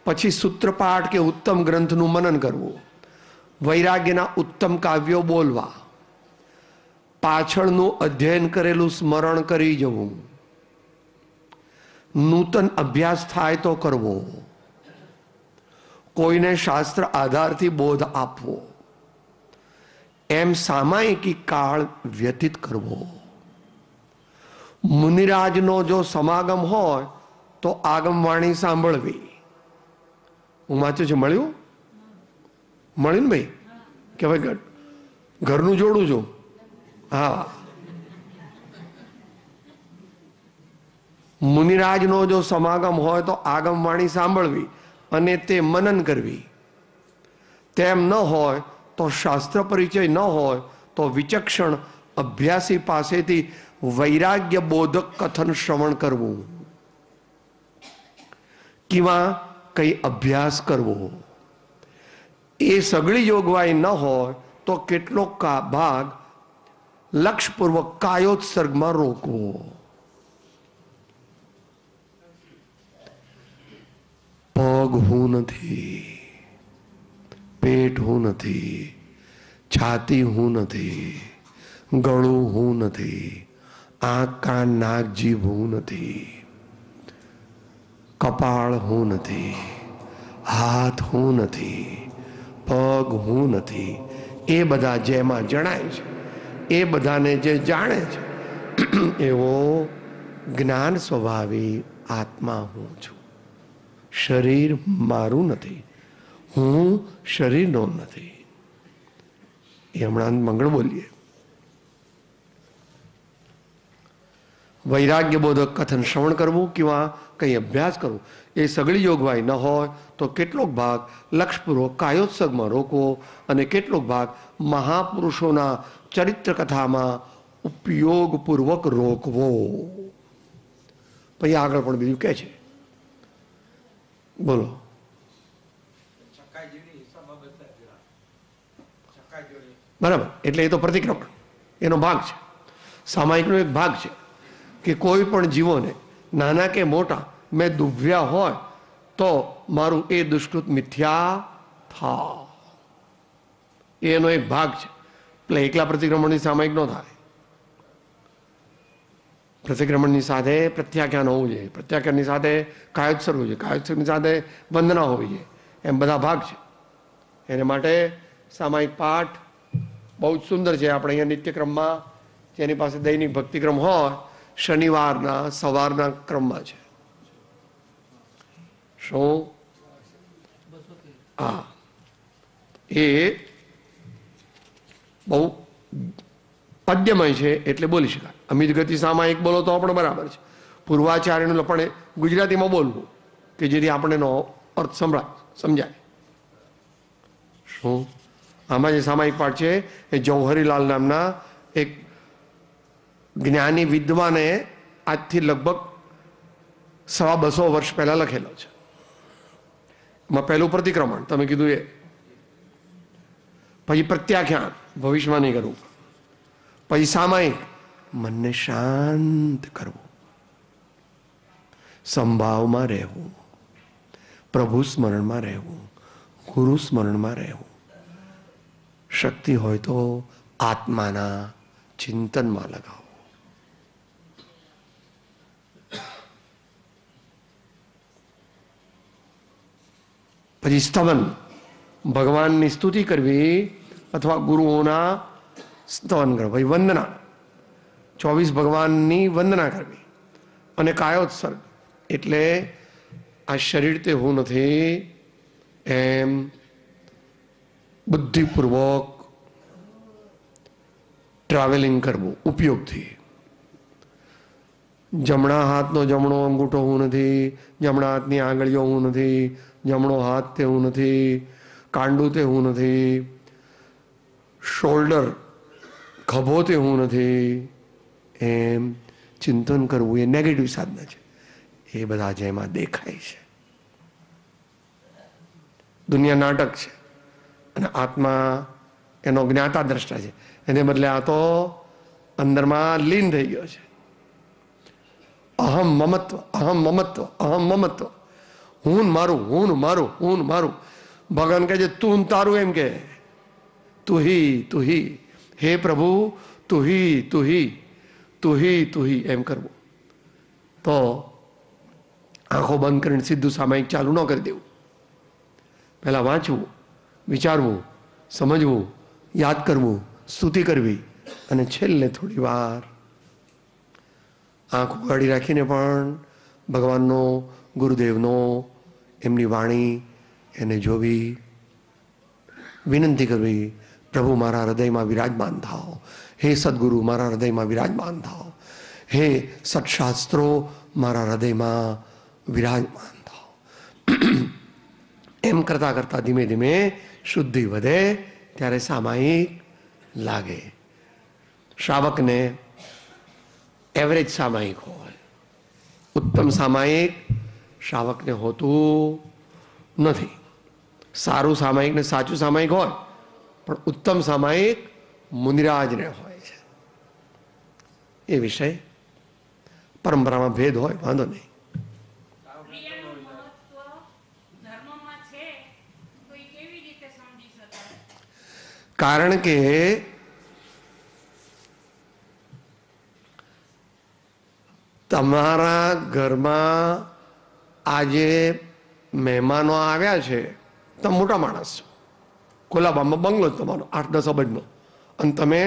પછી સૂત્રપાઠ કે ઉત્તમ ગ્રંથનું મનન કરવું. વૈરાગ્યના ઉત્તમ કાવ્યો બોલવા. પાછળનું અધ્યયન કરેલું સ્મરણ કરી જવું. નૂતન અભ્યાસ થાય તો કરવો. કોઈને શાસ્ત્ર આધારથી બોધ આપવો. એમ સામાયિકી કાળ વ્યતીત કરવો. મુનિરાજનો જો સમાગમ હોય તો આગમવાણી સાંભળવી. હું વાંચું છું. મળ્યું ને ભાઈ? કે ભાઈ ઘરનું જોડું છું. હા. મુનિરાજનો જો સમાગમ હોય તો આગમવાણી સાંભળવી અને તે મનન કરવી. તેમ ન હોય તો શાસ્ત્ર પરિચય ન હોય તો વિચક્ષણ અભ્યાસી પાસેથી વૈરાગ્ય બોધક કથન શ્રવણ કરવું. કિંવા કઈ અભ્યાસ કરવો. એ સગળી જોગવાઈ ન હોય તો કેટલોક ભાગ લક્ષપૂર્વક કાયોત્સર્ગમાં રોકવો. પગ હું નથી, પેટ હું નથી, છાતી હું નથી, ગળું હું નથી, આંખ કાન નાક જીભ હું નથી, કપાળ હું નથી, હાથ હું નથી, પગ હું નથી. એ બધા જેમાં જણાય છે એ બધાને જે જાણે છે એવો જ્ઞાન સ્વભાવી આત્મા હું છું. શરીર મારું નથી, હું શરીરનો નથી. એ હમણાં મંગળ બોલીએ. વૈરાગ્ય બોધક કથન શ્રવણ કરવું કિંવા કંઈ અભ્યાસ કરવો એ સગળી જોગવાઈ ન હોય તો કેટલોક ભાગ લક્ષપૂર્વક કાયોત્સર્ગમાં રોકવો અને કેટલોક ભાગ મહાપુરુષોના ચરિત્ર કથામાં ઉપયોગપૂર્વક રોકવો. પછી આગળ પણ બીજું કહે છે. બોલો. બરાબર. એટલે એ તો પ્રતિક્રમણ એનો ભાગ છે. સામાયિકનો એક ભાગ છે કે કોઈ પણ જીવોને નાના કે મોટા મેં દુભ્યા હોય તો મારું એ દુષ્કૃત મિથ્યા થા. એનો એક ભાગ છે. એટલે એકલા પ્રતિક્રમણની સામાયિક ન થાય. પ્રતિક્રમણની સાથે પ્રત્યાખ્યાન હોવું જોઈએ. પ્રત્યાખ્યાનની સાથે કાયોત્સર્ગ હોવું જોઈએ. કાયોત્સર્ગની સાથે વંદના હોવી જોઈએ. એમ બધા ભાગ છે. એને માટે સામાયિક પાઠ બહુ જ સુંદર છે. આપણે અહીંયા નિત્યક્રમમાં જેની પાસે દૈનિક ભક્તિક્રમ હોય શનિવારના સવારના ક્રમમાં છે. શું? હા. એ બહુ પદ્યમય છે એટલે બોલી શકાય. અમિત ગતિ સામાયિક બોલો તો પણ બરાબર છે. પૂર્વાચાર્યનું પણ ગુજરાતીમાં બોલવું કે જેથી આપણે એનો અર્થ સમજાય. શું? આમાં જે સામાયિક પાઠ છે એ જૌહરીલાલ નામના એક જ્ઞાની વિદ્વાને આજથી લગભગ 250 વર્ષ પહેલા લખેલો છે. એમાં પહેલું પ્રતિક્રમણ તમે કીધું એ, પછી પ્રત્યાખ્યાન ભવિષ્યમાં નહીં કરવું, પછી સામાયિક મનને શાંત કરવું, સંભાવમાં રહેવું, પ્રભુ સ્મરણમાં રહેવું, ગુરુ સ્મરણમાં રહેવું, શક્તિ હોય તો આત્માના ચિંતનમાં લગાવો. પછી સ્તવન, ભગવાનની સ્તુતિ કરવી અથવા ગુરુઓના સ્તવન કરવા. ભાઈ વંદના, 24 ભગવાનની વંદના કરવી. અને કાયોત્સર્ગ એટલે આ શરીર તે હું નથી એમ બુદ્ધિપૂર્વક ટ્રાવેલિંગ કરવું ઉપયોગથી. જમણા હાથનો જમણો અંગૂઠો હું નથી, જમણા હાથની આંગળીઓ હું નથી, જમણો હાથ તે હું નથી, કાંડું તે હું નથી, શોલ્ડર ખભો તે હું નથી, એમ ચિંતન કરવું એ નેગેટિવ સાધના છે. એ બધા જેમાં દેખાય છે. દુનિયા નાટક છે અને આત્મા એનો જ્ઞાતા દ્રષ્ટા છે. એને બદલે આ તો અંદરમાં લીન થઈ ગયો છે. અહમ મમત્વ, અહમ મમત્વ, અહમ મમત્વ, હું મારું, હું મારું, હું મારું. ભગવાન કહે છે તું તારું, એમ કે તું હી, હે પ્રભુ તું હી એમ કરવું. તો આંખો બંધ કરીને સીધું સામાયિક ચાલુ ન કરી દેવું. પહેલા વાંચવું, વિચારવું, સમજવું, યાદ કરવું, સ્તુતિ કરવી, અને છેલ્લે થોડી વાર આંખ ઉગાડી રાખીને પણ ભગવાનનો, ગુરુદેવનો, એમની વાણી એને જોવી, વિનંતી કરવી, પ્રભુ મારા હૃદયમાં વિરાજમાન થાઓ, હે સદગુરુ મારા હૃદયમાં વિરાજમાન થાઓ, હે સત્શાસ્ત્રો મારા હૃદયમાં વિરાજમાન થાઓ. એમ કરતા કરતા ધીમે ધીમે શુદ્ધિ વધે ત્યારે સામાયિક લાગે. શ્રાવકને એવરેજ સામાયિક હોય, ઉત્તમ સામાયિક શ્રાવકને હોતું નથી. સારું સામાયિક ને સાચું સામાયિક હોય, પણ ઉત્તમ સામાયિક મુનિરાજને હોય છે. એ વિષય પરંપરામાં ભેદ હોય, વાંધો નહીં. કારણ કે તમારા ઘરમાં આજે મહેમાનો આવ્યા છે, તમે મોટા માણસ છો, કોલાબામાં બંગલો તમારો 8-10 અબજનો, અને તમે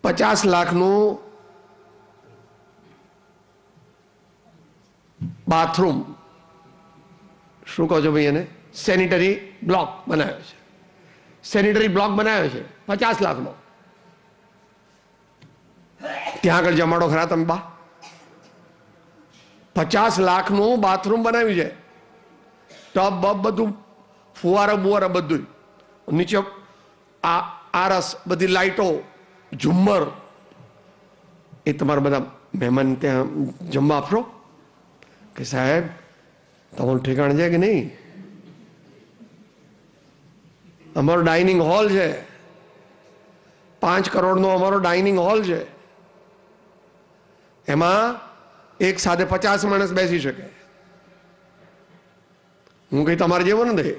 50 લાખનું બાથરૂમ, શું કહો છો ભાઈ એને, સેનિટરી બ્લોક બનાવ્યો છે. સેનિટરી બ્લોક બનાવ્યો છે 50 લાખનો. ત્યાં આગળ જમાડો ખરા તમે બા? 50 લાખનું બાથરૂમ બનાવ્યું છે, ટબ બબ બધું, ફુવારા બુવારા બધું, નીચે આરસ, બધી લાઈટો, ઝુમ્મર. એ તમારા બધા મહેમાન ત્યાં જમવા આપશો કે સાહેબ તમારું ઠેકાણ છે કે નહીં? અમારો ડાઇનિંગ હોલ છે, 5 કરોડનો અમારો ડાઇનિંગ હોલ છે, એમાં એક સાથે 50 માણસ બેસી શકે. હું કઈ તમારે જેવો નથી.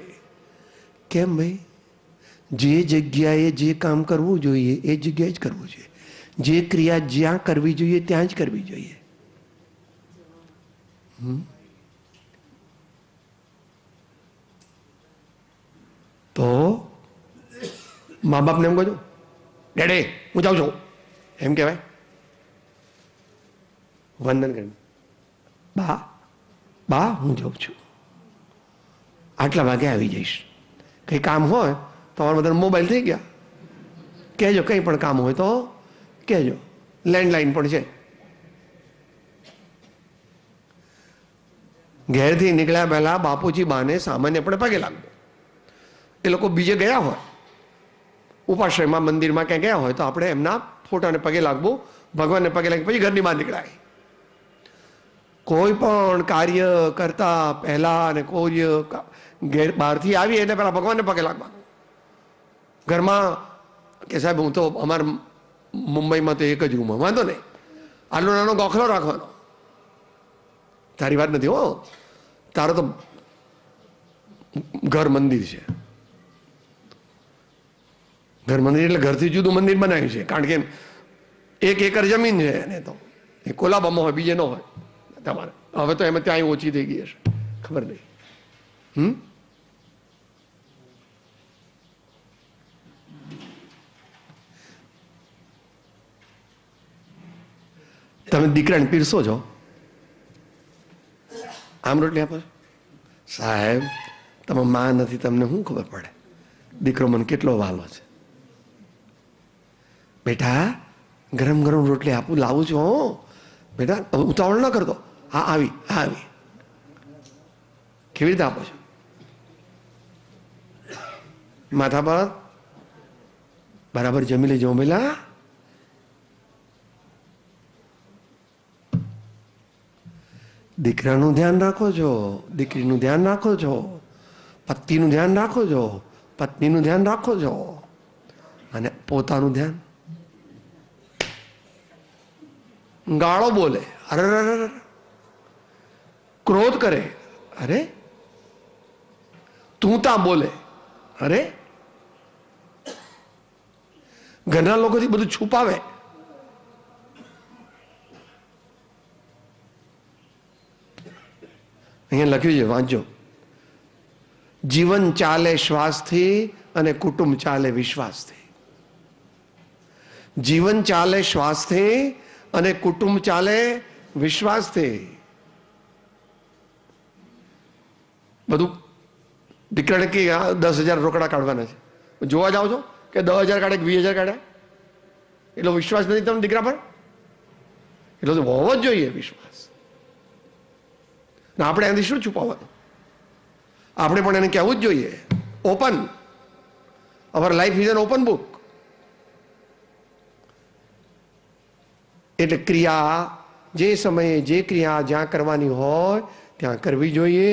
કેમ ભાઈ? જે જગ્યાએ જે કામ કરવું જોઈએ એ જગ્યાએ જ કરવું જોઈએ, જે ક્રિયા જ્યાં કરવી જોઈએ ત્યાં જ કરવી જોઈએ. તો મા બાપને એમ કહો, ડેડે હું જાઉં છું, એમ કહેવાય? વંદન કરી, બા બા હું જાઉં છું, આટલા વાગે આવી જઈશ. કંઈ કામ હોય તમારા બધા મોબાઈલ થઈ ગયા, કહેજો. કંઈ પણ કામ હોય તો કહેજો, લેન્ડલાઇન પણ છે. ઘેરથી નીકળ્યા પહેલા બાપુજી બાને સામાન્ય પણ પગે લાગવો. એ લોકો બીજે ગયા હોય, ઉપાશ્રયમાં, મંદિરમાં ક્યાં ગયા હોય, તો આપણે એમના ફોટાને પગે લાગવું, ભગવાનને પગે લાગી પછી ઘરની બહાર નીકળાય. કોઈ પણ કાર્ય કરતા પહેલા અને કોઈ બહારથી આવી એટલે પહેલા ભગવાનને પગે લાગવાનું. ઘરમાં કે સાહેબ હું તો અમારે મુંબઈમાં તો એક જ રૂમ, વાંધો નહીં, આટલો નાનો ગોખલો રાખવાનો. તારી વાત નથી હો, તારો તો ઘર મંદિર છે. ઘર મંદિર એટલે ઘરથી જુદું મંદિર બનાવ્યું છે, કારણ કે 1 એકર જમીન છે એને તો એ કોલાબામાં હોય, બીજે ન હોય તમારે. હવે તો એમાં ત્યાં ઓછી થઈ ગઈ હશે, ખબર નહીં. તમે દીકરાને પીરસો છો, આમ રોટલી આપો સાહેબ, તમે માં નથી, તમને શું ખબર પડે દીકરો મને કેટલો વાલો છે. બેટા ગરમ ગરમ રોટલી આપું, લાવું છું. બેટા ઉતાવળ ના કરતો. હા આવી, હા આવી. કેવી રીતે આપો છો? માથા પર બરાબર જમી લેજો પેલા. દીકરાનું ધ્યાન રાખો છો, દીકરીનું ધ્યાન રાખો છો, પતિનું ધ્યાન રાખો છો, પત્નીનું ધ્યાન રાખો છો, અને પોતાનું ધ્યાન. ગાળો બોલે, અરે ક્રોધ કરે, અરે તૂતા બોલે, અરે ઘરના લોકોથી બધું છુપાવે. અહીંયા લખ્યું છે, વાંચો. જીવન ચાલે શ્વાસથી અને કુટુંબ ચાલે વિશ્વાસથી. જીવન ચાલે શ્વાસથી અને કુટુંબ ચાલે વિશ્વાસથી. બધું દીકરાને કે 10,000 રોકડા કાઢવાના છે, જોવા જાઓ છો કે 10,000 કાઢે કે 20,000 કાઢે? એટલો વિશ્વાસ નથી તમને દીકરા પર? એટલો તો હોવો જ જોઈએ વિશ્વાસ. આપણે એનાથી શું છુપાવવાનું? આપણે પણ એને કહેવું જ જોઈએ, open, our life is an open book. એટલે ક્રિયા જે સમયે જે ક્રિયા જ્યાં કરવાની હોય ત્યાં કરવી જોઈએ.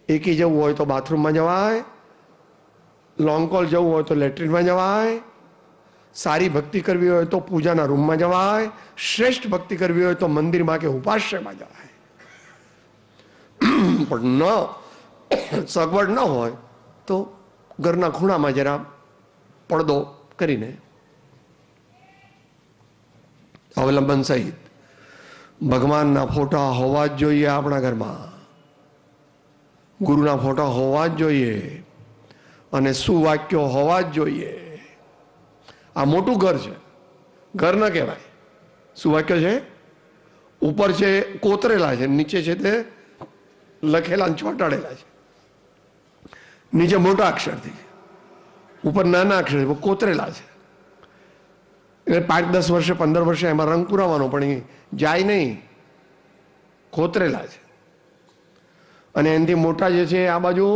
એકી જવું હોય તો બાથરૂમમાં જવાય, લોંગ કોલ જવું હોય તો લેટ્રિનમાં જવાય, સારી ભક્તિ કરવી હોય તો પૂજાના રૂમમાં જવાય, શ્રેષ્ઠ ભક્તિ કરવી હોય તો મંદિરમાં કે ઉપાશ્રયમાં જવાય. પણ ન સગવડ ન હોય તો ઘરના ખૂણામાં જરા પડદો કરીને અવલંબન સહિત ભગવાનના ફોટા હોવા જ જોઈએ આપણા ઘરમાં, ગુરુના ફોટા હોવા જ જોઈએ, અને સુવાક્યો હોવા જ જોઈએ. આ મોટું ઘર છે, ઘર ન કહેવાય. સુવાક્યો છે, ઉપર છે કોતરેલા છે, નીચે છે તે લખેલા ચોંટાડેલા છે. નીચે મોટા અક્ષરથી, ઉપર નાના અક્ષરથી કોતરેલા છે. એટલે 5-10 વર્ષે 15 વર્ષે એમાં રંગ પુરાવાનો, પણ એ જાય નહીં, કોતરેલા છે. અને એનાથી મોટા જે છે આ બાજુ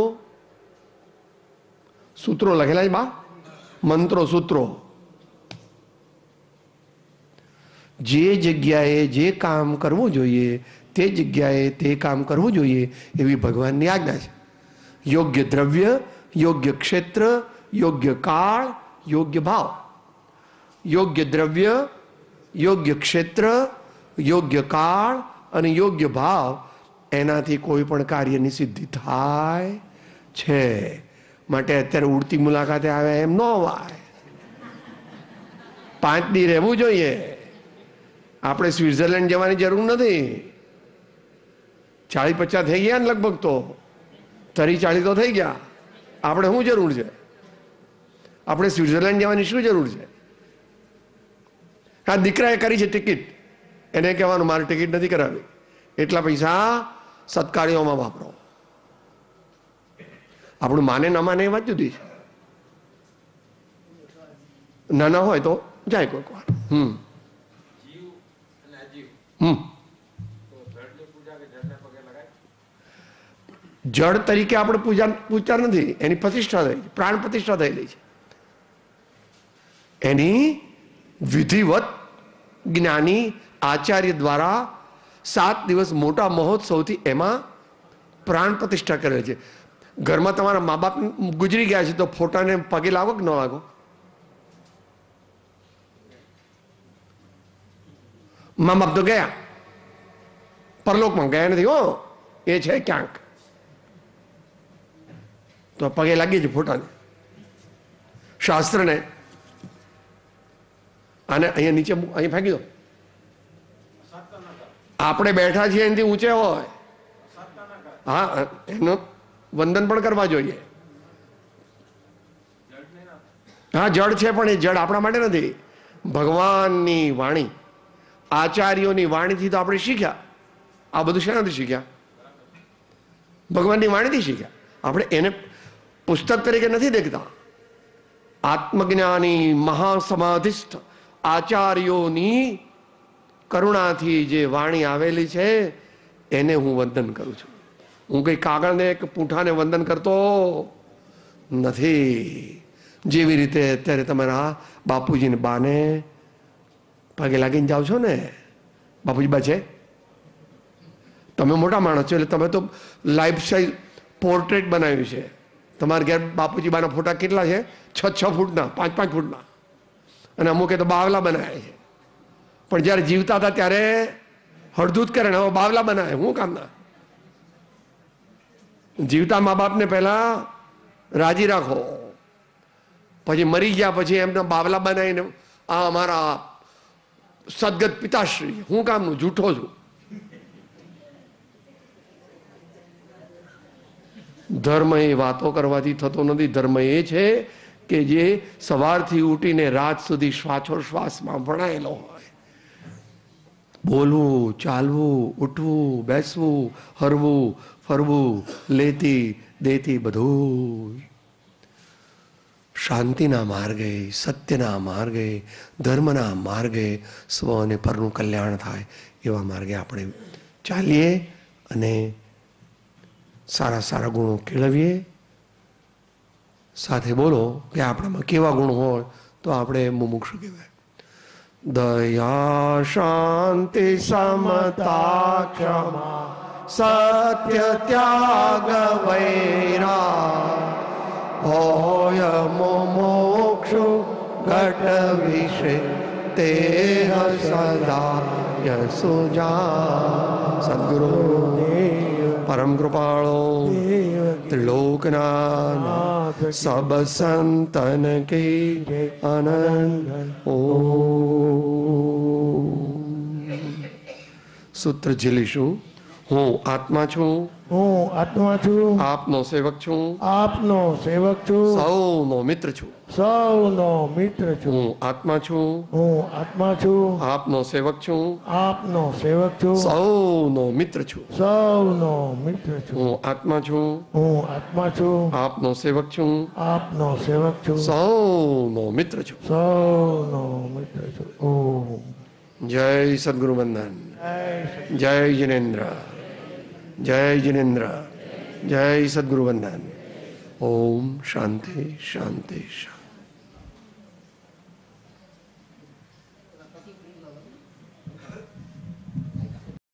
સૂત્રો લખેલા છે, બા મંત્રો સૂત્રો. જે જગ્યાએ જે કામ કરવું જોઈએ તે જગ્યાએ તે કામ કરવું જોઈએ એવી ભગવાનની આજ્ઞા છે. યોગ્ય દ્રવ્ય, યોગ્ય ક્ષેત્ર, યોગ્ય કાળ, યોગ્ય ભાવ. યોગ્ય દ્રવ્ય, યોગ્ય ક્ષેત્ર, યોગ્ય કાળ અને યોગ્ય ભાવ, એનાથી કોઈ પણ કાર્યની સિદ્ધિ થાય છે. માટે અત્યારે ઉડતી મુલાકાતે આવે એમ ન હોય, 5 દી રહેવું જોઈએ. આપણે સ્વિટ્ઝરલેન્ડ જવાની જરૂર નથી. 40-50 થઈ ગયા ને લગભગ, તો 30-40 તો થઈ ગયા. આપણે શું જરૂર છે? આપણે સ્વિટ્ઝરલેન્ડ જવાની શું જરૂર છે? આ દીકરાએ કરી છે ટિકિટ, એને કહેવાનું મારે ટિકિટ નથી કરાવી, એટલા પૈસા સત્કાર્યોમાં વાપરો. આપણું માને ન માને એ વાત જુદી છે. નાના હોય તો જાય કોઈક વાર. જળ તરીકે આપણે પૂજતા નથી, એની પ્રતિષ્ઠા થઈ, પ્રાણ પ્રતિષ્ઠા થયેલી છે. એની વિધિવત જ્ઞાની આચાર્ય દ્વારા 7 દિવસ મોટા મહોત્સવથી એમાં પ્રાણ પ્રતિષ્ઠા કરેલ છે. ઘરમાં તમારા મા બાપ ગુજરી ગયા છે તો ફોટાને પગે લાગો કે ન લાગો? મા બાપ તો ગયા, પરલોકમાં ગયા નથી હો, એ છે ક્યાંક, તો પગે લાગી છે ફોટાને, શાસ્ત્રને. અને અહીંયા નીચે અહીં ફેંકી દો. આપણે બેઠા છીએ એનાથી ઊંચે હોય, હા, એનું વંદન પણ કરવા જોઈએ. હા, જળ છે પણ એ જળ આપણા માટે નથી. ભગવાનની વાણી, આચાર્યોની વાણીથી તો આપણે શીખ્યા. આ બધું શેનાથી શીખ્યા? ભગવાનની વાણીથી શીખ્યા. આપણે એને પુસ્તક તરીકે નથી દેખતા. આત્મજ્ઞાની મહાસમાધિસ્થ આચાર્યોની કરુણાથી જે વાણી આવેલી છે એને હું વંદન કરું છું. હું કઈ કાગળને કે પૂંઠાને વંદન કરતો નથી. જેવી રીતે અત્યારે તમારા બાપુજીને બાને પગે લાગીને જાઓ છો ને, બાપુજી બા છે, તમે મોટા માણસ છો એટલે તમે તો લાઈફ સાઈઝ પોર્ટ્રેટ બનાવ્યું છે. તમારા ઘેર બાપુજી બાના ફોટા કેટલા છે? 6 ફૂટના, 5 ફૂટના, અને અમુકે તો બાવલા બનાવ્યા છે. પણ જયારે જીવતા હતા ત્યારે હળદૂત કરે, હવે બાવલા બનાવે. હું કામના? જીવતા મા બાપને પહેલા રાજી રાખો, પછી મરી ગયા પછી એમને બાવલા બનાવીને આ અમારા સદગત પિતાશ્રી, હું કામનું? જૂઠો છું. ધર્મ એ વાતો કરવાથી થતો નથી. ધર્મ એ છે કે જે સવારથી ઉઠીને રાત સુધી શ્વાસોશ્વાસમાં ભણાયેલો હોય. બોલવું, ચાલવું, ઉઠવું, બેસવું, હરવું, ફરવું, લેતી દેતી બધું શાંતિના માર્ગે, સત્યના માર્ગે, ધર્મના માર્ગે સ્વ અને પરનું કલ્યાણ થાય એવા માર્ગે આપણે ચાલીએ અને સારા સારા ગુણો કેળવીએ. સાથે બોલો કે આપણામાં કેવા ગુણ હોય તો આપણે મુમુક્ષુ કહેવાય. દયા, શાંતિ, સમતા, ક્ષમા, સત્ય, ત્યાગ, વૈરાગ હોય મુમુક્ષુ ઘટ વિશે તે સદા યસુજા. સદગુરુ પરમ કૃપાળો ત્રિલોકનાથ સબ સંતન કી અનંત. સૂત્ર ઝીલીશું. હું આત્મા છું, હું આત્મા છું, આપનો સેવક છું, આપનો સેવક છું, સૌનો મિત્ર છું. સૌનો મિત્ર છું. હું આત્મા છું, હું આત્મા છું, આપનો સેવક છું, આપનો સેવક છું, સૌનો મિત્ર છું. સૌનો મિત્ર છું. હું આત્મા છું, હું આત્મા છું, આપનો સેવક છું, આપનો સેવક છું, સૌનો મિત્ર છું. સૌનો મિત્ર છું. ઓમ જય સદગુરુ વંદન. જય જય જિનેન્દ્ર, જય જિનેન્દ્ર, જય સદગુરુ વંદન. ઓમ શાંતિ શાંતિ શાંતિ.